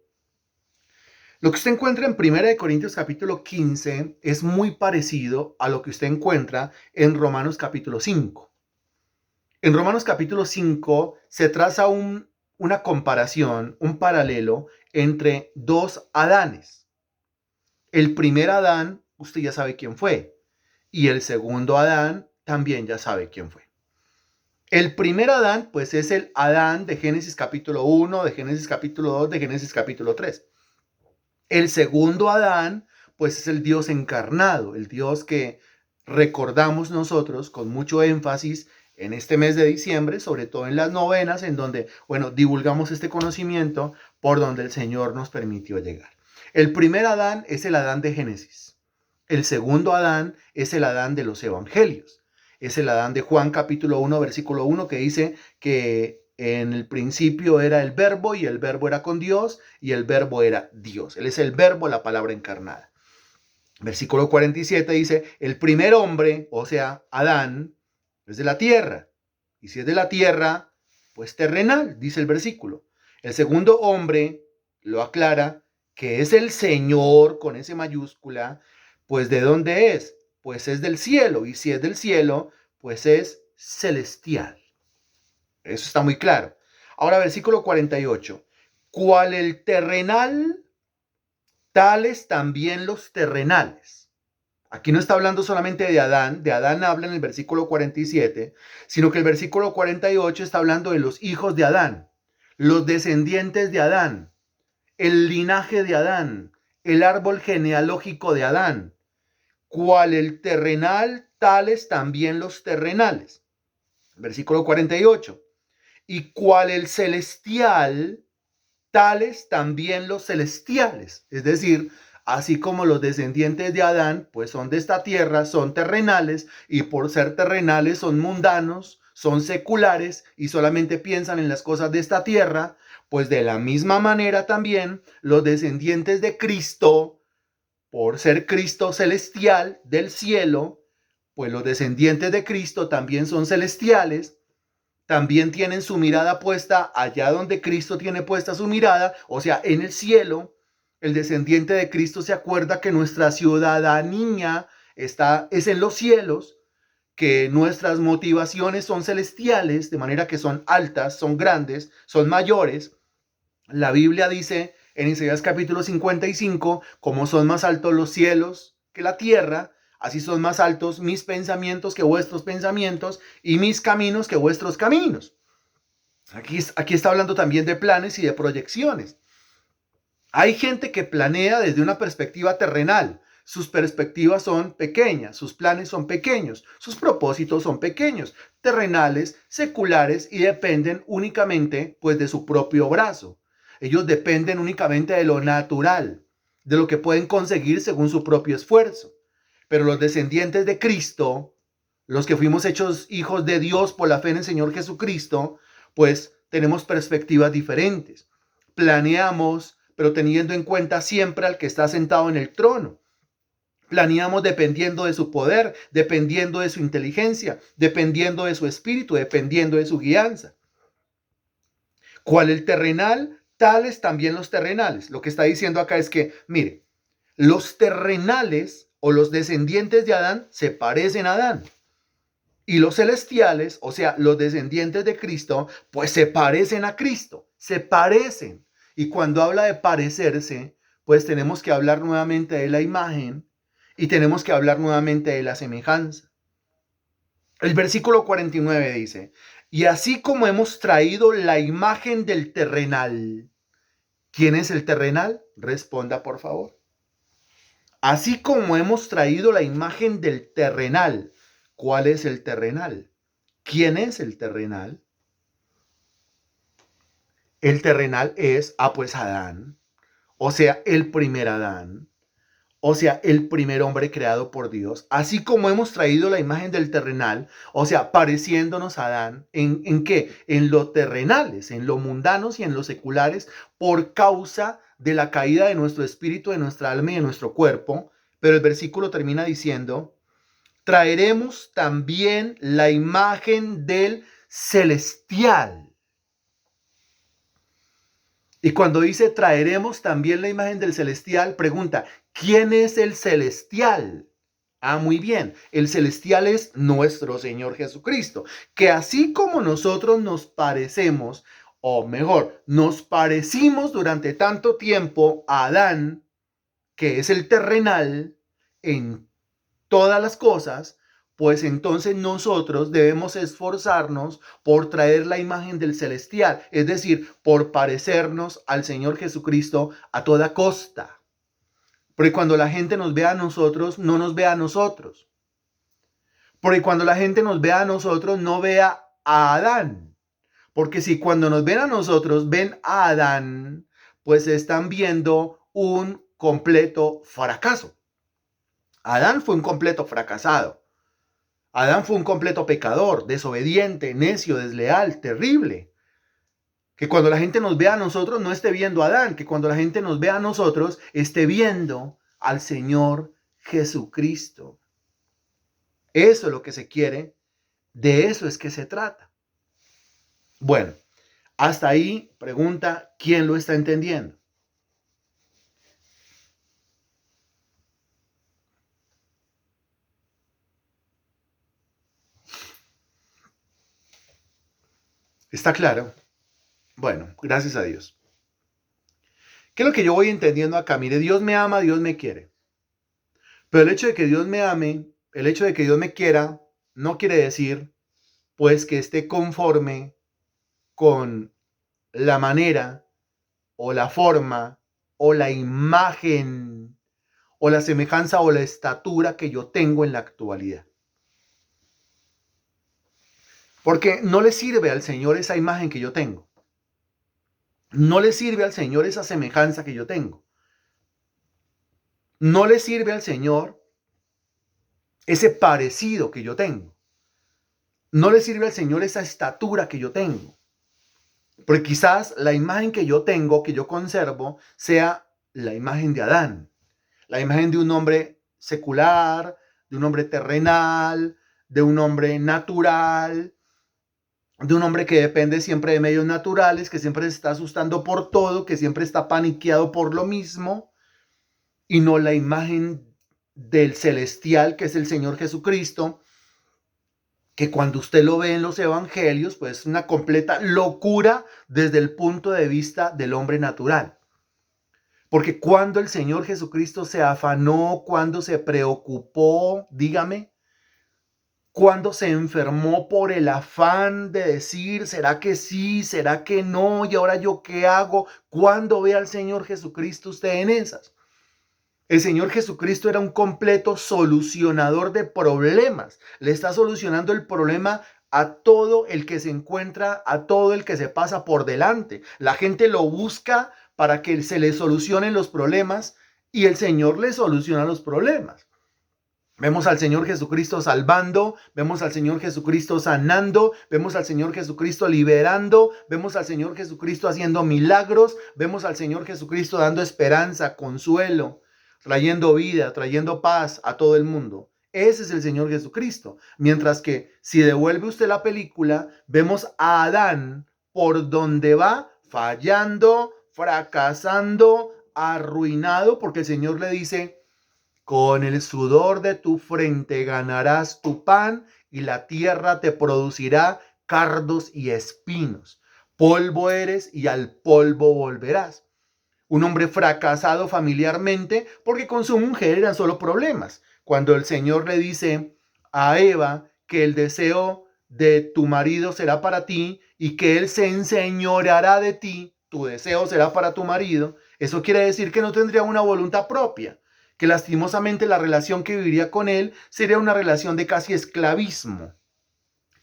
Lo que usted encuentra en 1 Corintios capítulo 15 es muy parecido a lo que usted encuentra en Romanos capítulo 5. En Romanos capítulo 5 se traza una comparación, un paralelo entre dos Adanes. El primer Adán, usted ya sabe quién fue, y el segundo Adán también ya sabe quién fue. El primer Adán, pues es el Adán de Génesis capítulo 1, de Génesis capítulo 2, de Génesis capítulo 3. El segundo Adán, pues es el Dios encarnado, el Dios que recordamos nosotros con mucho énfasis en este mes de diciembre, sobre todo en las novenas, en donde, bueno, divulgamos este conocimiento por donde el Señor nos permitió llegar. El primer Adán es el Adán de Génesis. El segundo Adán es el Adán de los Evangelios. Es el Adán de Juan capítulo 1, versículo 1, que dice que en el principio era el verbo y el verbo era con Dios y el verbo era Dios. Él es el verbo, la palabra encarnada. Versículo 47 dice, el primer hombre, o sea, Adán, es de la tierra. Y si es de la tierra, pues terrenal, dice el versículo. El segundo hombre lo aclara que es el Señor con ese mayúscula, pues ¿de dónde es? Pues es del cielo. Y si es del cielo, pues es celestial. Eso está muy claro. Ahora, versículo 48. Cual el terrenal, tales también los terrenales. Aquí no está hablando solamente de Adán habla en el versículo 47, sino que el versículo 48 está hablando de los hijos de Adán, los descendientes de Adán, el linaje de Adán, el árbol genealógico de Adán. Cual el terrenal, tales también los terrenales. Versículo 48. Y cual el celestial, tales también los celestiales. Es decir, así como los descendientes de Adán, pues son de esta tierra, son terrenales, y por ser terrenales son mundanos, son seculares y solamente piensan en las cosas de esta tierra, pues de la misma manera también los descendientes de Cristo, por ser Cristo celestial del cielo, pues los descendientes de Cristo también son celestiales, también tienen su mirada puesta allá donde Cristo tiene puesta su mirada, o sea, en el cielo. El descendiente de Cristo se acuerda que nuestra ciudadanía es en los cielos, que nuestras motivaciones son celestiales, de manera que son altas, son grandes, son mayores. La Biblia dice en Isaías capítulo 55, como son más altos los cielos que la tierra, así son más altos mis pensamientos que vuestros pensamientos y mis caminos que vuestros caminos. Aquí está hablando también de planes y de proyecciones. Hay gente que planea desde una perspectiva terrenal. Sus perspectivas son pequeñas, sus planes son pequeños, sus propósitos son pequeños, terrenales, seculares y dependen únicamente pues de su propio brazo. Ellos dependen únicamente de lo natural, de lo que pueden conseguir según su propio esfuerzo. Pero los descendientes de Cristo, los que fuimos hechos hijos de Dios por la fe en el Señor Jesucristo, pues tenemos perspectivas diferentes. Planeamos, pero teniendo en cuenta siempre al que está sentado en el trono. Planeamos dependiendo de su poder, dependiendo de su inteligencia, dependiendo de su espíritu, dependiendo de su guianza. ¿Cuál el terrenal? Tales también los terrenales. Lo que está diciendo acá es que, mire, los terrenales o los descendientes de Adán se parecen a Adán. Y los celestiales, o sea, los descendientes de Cristo, pues se parecen a Cristo, se parecen. Y cuando habla de parecerse, pues tenemos que hablar nuevamente de la imagen y tenemos que hablar nuevamente de la semejanza. El versículo 49 dice, y así como hemos traído la imagen del terrenal. ¿Quién es el terrenal? Responda, por favor. Así como hemos traído la imagen del terrenal. ¿Cuál es el terrenal? ¿Quién es el terrenal? El terrenal es, pues Adán, o sea, el primer Adán, o sea, el primer hombre creado por Dios. Así como hemos traído la imagen del terrenal, o sea, pareciéndonos a Adán, ¿en qué? En lo terrenales, en lo mundanos y en lo seculares, por causa de la caída de nuestro espíritu, de nuestra alma y de nuestro cuerpo. Pero el versículo termina diciendo, traeremos también la imagen del celestial. Y cuando dice traeremos también la imagen del celestial, pregunta, ¿quién es el celestial? Ah, muy bien. El celestial es nuestro Señor Jesucristo, que así como nosotros nos parecemos, o mejor, nos parecimos durante tanto tiempo a Adán, que es el terrenal, en todas las cosas, pues entonces nosotros debemos esforzarnos por traer la imagen del celestial, es decir, por parecernos al Señor Jesucristo a toda costa. Porque cuando la gente nos vea a nosotros, no nos vea a nosotros. Porque cuando la gente nos vea a nosotros, no vea a Adán. Porque si cuando nos ven a nosotros, ven a Adán, pues están viendo un completo fracaso. Adán fue un completo fracasado. Adán fue un completo pecador, desobediente, necio, desleal, terrible. Que cuando la gente nos vea a nosotros no esté viendo a Adán, que cuando la gente nos vea a nosotros esté viendo al Señor Jesucristo. Eso es lo que se quiere, de eso es que se trata. Bueno, hasta ahí pregunta, ¿quién lo está entendiendo? ¿Está claro? Bueno, gracias a Dios. ¿Qué es lo que yo voy entendiendo acá? Mire, Dios me ama, Dios me quiere. Pero el hecho de que Dios me ame, el hecho de que Dios me quiera, no quiere decir, pues, que esté conforme con la manera o la forma o la imagen o la semejanza o la estatura que yo tengo en la actualidad. Porque no le sirve al Señor esa imagen que yo tengo. No le sirve al Señor esa semejanza que yo tengo. No le sirve al Señor ese parecido que yo tengo. No le sirve al Señor esa estatura que yo tengo. Porque quizás la imagen que yo tengo, que yo conservo, sea la imagen de Adán. La imagen de un hombre secular, de un hombre terrenal, de un hombre natural, de un hombre que depende siempre de medios naturales, que siempre se está asustando por todo, que siempre está paniqueado por lo mismo, y no la imagen del celestial, que es el Señor Jesucristo, que cuando usted lo ve en los evangelios, pues es una completa locura desde el punto de vista del hombre natural. Porque cuando el Señor Jesucristo se afanó, cuando se preocupó, dígame, cuando se enfermó por el afán de decir, ¿será que sí? ¿Será que no? ¿Y ahora yo qué hago? ¿Cuándo ve al Señor Jesucristo usted en esas? El Señor Jesucristo era un completo solucionador de problemas. Le está solucionando el problema a todo el que se encuentra, a todo el que se pasa por delante. La gente lo busca para que se le solucionen los problemas y el Señor le soluciona los problemas. Vemos al Señor Jesucristo salvando, vemos al Señor Jesucristo sanando, vemos al Señor Jesucristo liberando, vemos al Señor Jesucristo haciendo milagros, vemos al Señor Jesucristo dando esperanza, consuelo, trayendo vida, trayendo paz a todo el mundo. Ese es el Señor Jesucristo. Mientras que si devuelve usted la película, vemos a Adán por donde va fallando, fracasando, arruinado, porque el Señor le dice: con el sudor de tu frente ganarás tu pan y la tierra te producirá cardos y espinos. Polvo eres y al polvo volverás. Un hombre fracasado familiarmente porque con su mujer eran solo problemas. Cuando el Señor le dice a Eva que el deseo de tu marido será para ti y que él se enseñoreará de ti, tu deseo será para tu marido, eso quiere decir que no tendría una voluntad propia, que lastimosamente la relación que viviría con él sería una relación de casi esclavismo.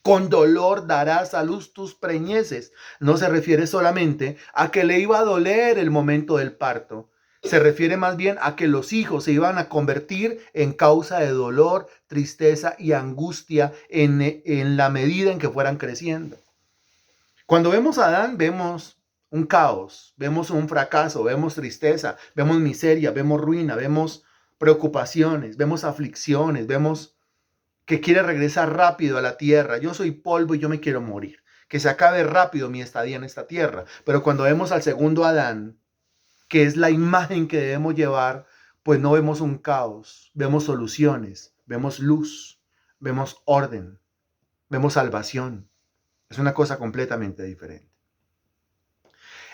Con dolor darás a luz tus preñeces. No se refiere solamente a que le iba a doler el momento del parto. Se refiere más bien a que los hijos se iban a convertir en causa de dolor, tristeza y angustia en la medida en que fueran creciendo. Cuando vemos a Adán, vemos un caos, vemos un fracaso, vemos tristeza, vemos miseria, vemos ruina, vemos preocupaciones, vemos aflicciones, vemos que quiere regresar rápido a la tierra. Yo soy polvo y yo me quiero morir. Que se acabe rápido mi estadía en esta tierra. Pero cuando vemos al segundo Adán, que es la imagen que debemos llevar, pues no vemos un caos, vemos soluciones, vemos luz, vemos orden, vemos salvación. Es una cosa completamente diferente.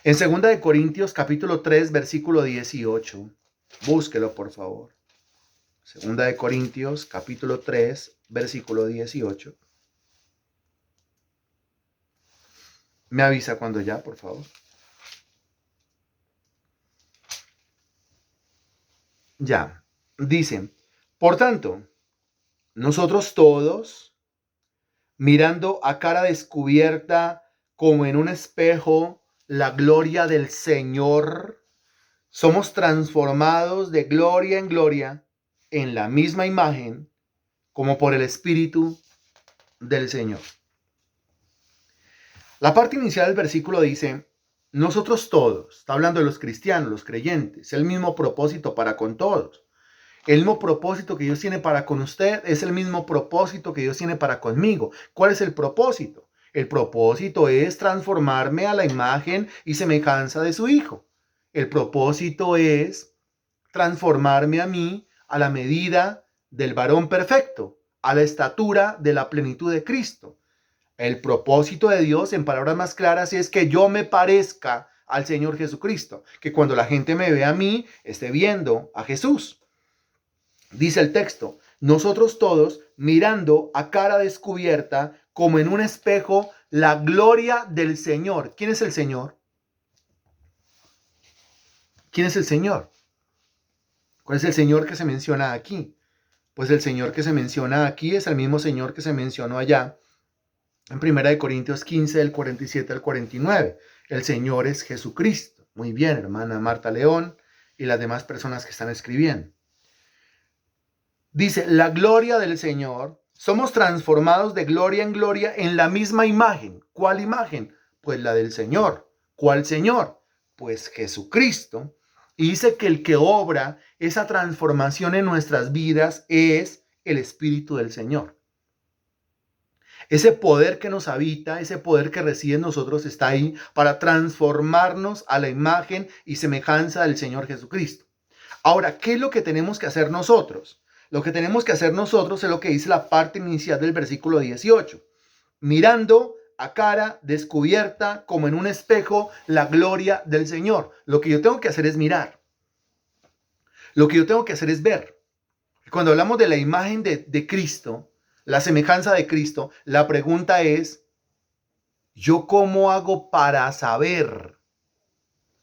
En 2 Corintios capítulo 3, versículo 18, búsquelo por favor. 2 Corintios capítulo 3, versículo 18. Me avisa cuando ya, por favor. Ya, dice, por tanto, nosotros todos, mirando a cara descubierta como en un espejo la gloria del Señor, somos transformados de gloria en gloria en la misma imagen como por el Espíritu del Señor. La parte inicial del versículo dice, nosotros todos, está hablando de los cristianos, los creyentes, el mismo propósito para con todos. El mismo propósito que Dios tiene para con usted es el mismo propósito que Dios tiene para conmigo. ¿Cuál es el propósito? El propósito es transformarme a la imagen y semejanza de su Hijo. El propósito es transformarme a mí a la medida del varón perfecto, a la estatura de la plenitud de Cristo. El propósito de Dios, en palabras más claras, es que yo me parezca al Señor Jesucristo, que cuando la gente me ve a mí, esté viendo a Jesús. Dice el texto, nosotros todos mirando a cara descubierta como en un espejo la gloria del Señor. ¿Quién es el Señor? ¿Quién es el Señor? ¿Cuál es el Señor que se menciona aquí? Pues el Señor que se menciona aquí es el mismo Señor que se mencionó allá en 1 Corintios 15, del 47 al 49. El Señor es Jesucristo. Muy bien, hermana Marta León y las demás personas que están escribiendo. Dice, la gloria del Señor, somos transformados de gloria en gloria en la misma imagen. ¿Cuál imagen? Pues la del Señor. ¿Cuál Señor? Pues Jesucristo. Y dice que el que obra esa transformación en nuestras vidas es el Espíritu del Señor. Ese poder que nos habita, ese poder que reside en nosotros está ahí para transformarnos a la imagen y semejanza del Señor Jesucristo. Ahora, ¿qué es lo que tenemos que hacer nosotros? Lo que tenemos que hacer nosotros es lo que dice la parte inicial del versículo 18. Mirando a cara descubierta como en un espejo la gloria del Señor. Lo que yo tengo que hacer es mirar. Lo que yo tengo que hacer es ver. Cuando hablamos de la imagen de Cristo, la semejanza de Cristo, la pregunta es, ¿yo cómo hago para saber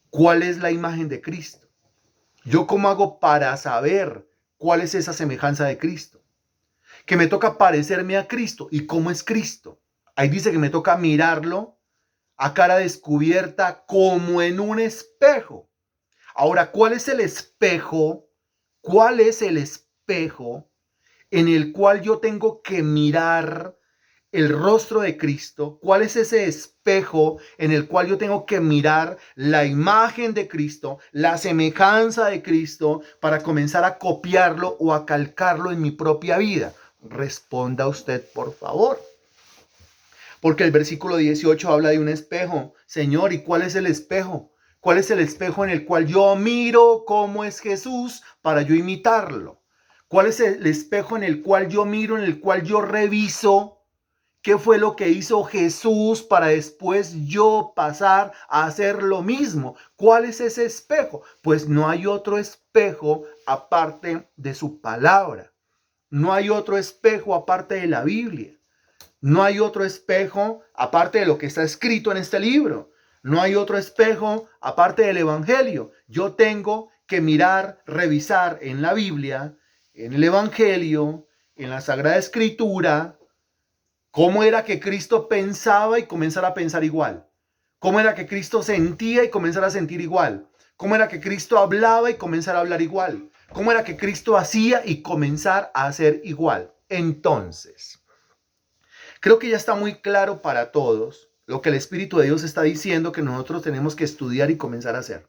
cuál es la imagen de Cristo? ¿Yo cómo hago para saber cuál es esa semejanza de Cristo? Que me toca parecerme a Cristo. ¿Y cómo es Cristo? Ahí dice que me toca mirarlo a cara descubierta como en un espejo. Ahora, ¿cuál es el espejo? ¿Cuál es el espejo en el cual yo tengo que mirar el rostro de Cristo? ¿Cuál es ese espejo en el cual yo tengo que mirar la imagen de Cristo, la semejanza de Cristo, para comenzar a copiarlo o a calcarlo en mi propia vida? Responda usted, por favor. Porque el versículo 18 habla de un espejo. Señor, ¿y cuál es el espejo? ¿Cuál es el espejo en el cual yo miro cómo es Jesús para yo imitarlo? ¿Cuál es el espejo en el cual yo miro, en el cual yo reviso qué fue lo que hizo Jesús para después yo pasar a hacer lo mismo? ¿Cuál es ese espejo? Pues no hay otro espejo aparte de su palabra. No hay otro espejo aparte de la Biblia. No hay otro espejo aparte de lo que está escrito en este libro. No hay otro espejo aparte del Evangelio. Yo tengo que mirar, revisar en la Biblia, en el Evangelio, en la Sagrada Escritura, cómo era que Cristo pensaba y comenzar a pensar igual. Cómo era que Cristo sentía y comenzar a sentir igual. Cómo era que Cristo hablaba y comenzar a hablar igual. Cómo era que Cristo hacía y comenzar a hacer igual. Entonces, creo que ya está muy claro para todos lo que el Espíritu de Dios está diciendo que nosotros tenemos que estudiar y comenzar a hacer.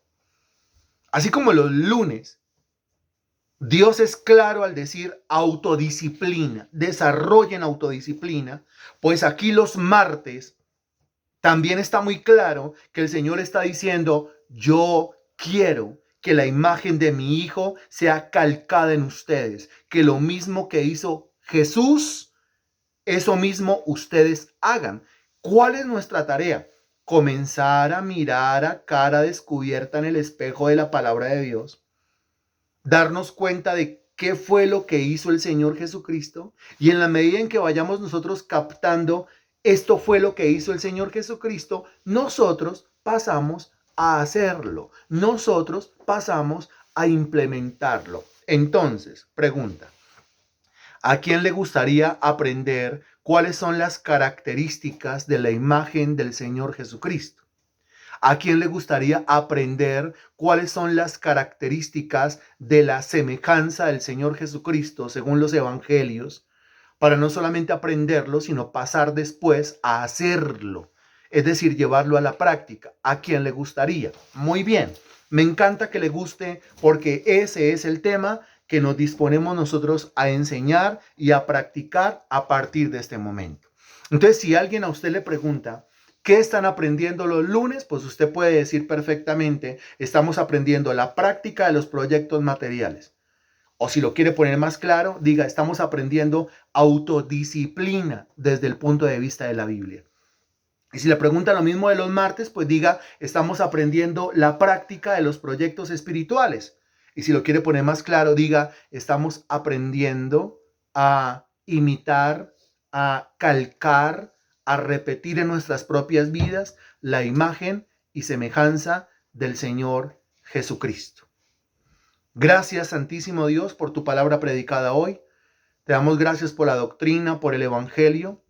Así como los lunes, Dios es claro al decir autodisciplina, desarrollen autodisciplina, pues aquí los martes también está muy claro que el Señor está diciendo, yo quiero que la imagen de mi Hijo sea calcada en ustedes, que lo mismo que hizo Jesús, eso mismo ustedes hagan. ¿Cuál es nuestra tarea? Comenzar a mirar a cara descubierta en el espejo de la palabra de Dios, darnos cuenta de qué fue lo que hizo el Señor Jesucristo, y en la medida en que vayamos nosotros captando esto fue lo que hizo el Señor Jesucristo, nosotros pasamos a hacerlo, nosotros pasamos a implementarlo. Entonces, pregunta, ¿a quién le gustaría aprender cuáles son las características de la imagen del Señor Jesucristo? ¿A quién le gustaría aprender cuáles son las características de la semejanza del Señor Jesucristo según los evangelios? Para no solamente aprenderlo, sino pasar después a hacerlo. Es decir, llevarlo a la práctica. ¿A quién le gustaría? Muy bien. Me encanta que le guste porque ese es el tema que nos disponemos nosotros a enseñar y a practicar a partir de este momento. Entonces, si alguien a usted le pregunta, ¿qué están aprendiendo los lunes? Pues usted puede decir perfectamente, estamos aprendiendo la práctica de los proyectos materiales. O si lo quiere poner más claro, diga, estamos aprendiendo autodisciplina desde el punto de vista de la Biblia. Y si le pregunta lo mismo de los martes, pues diga, estamos aprendiendo la práctica de los proyectos espirituales. Y si lo quiere poner más claro, diga, estamos aprendiendo a imitar, a calcar, a repetir en nuestras propias vidas la imagen y semejanza del Señor Jesucristo. Gracias, Santísimo Dios, por tu palabra predicada hoy. Te damos gracias por la doctrina, por el evangelio.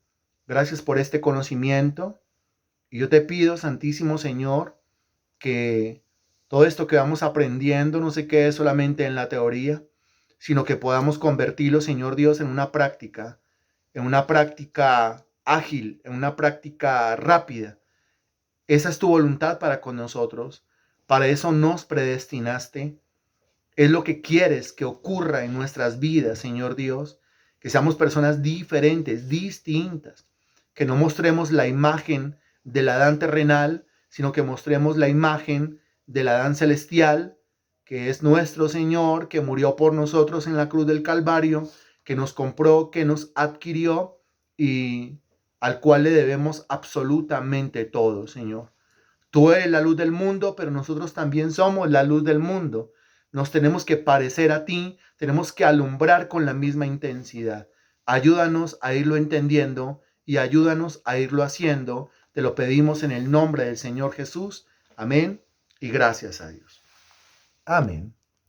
Gracias por este conocimiento. Y yo te pido, Santísimo Señor, que todo esto que vamos aprendiendo no se quede solamente en la teoría, sino que podamos convertirlo, Señor Dios, en una práctica ágil, en una práctica rápida. Esa es tu voluntad para con nosotros. Para eso nos predestinaste. Es lo que quieres que ocurra en nuestras vidas, Señor Dios, que seamos personas diferentes, distintas, que no mostremos la imagen del Adán terrenal, sino que mostremos la imagen del Adán celestial, que es nuestro Señor, que murió por nosotros en la cruz del Calvario, que nos compró, que nos adquirió y al cual le debemos absolutamente todo, Señor. Tú eres la luz del mundo, pero nosotros también somos la luz del mundo. Nos tenemos que parecer a ti, tenemos que alumbrar con la misma intensidad. Ayúdanos a irlo entendiendo y ayúdanos a irlo haciendo. Te lo pedimos en el nombre del Señor Jesús. Amén y gracias a Dios. Amén.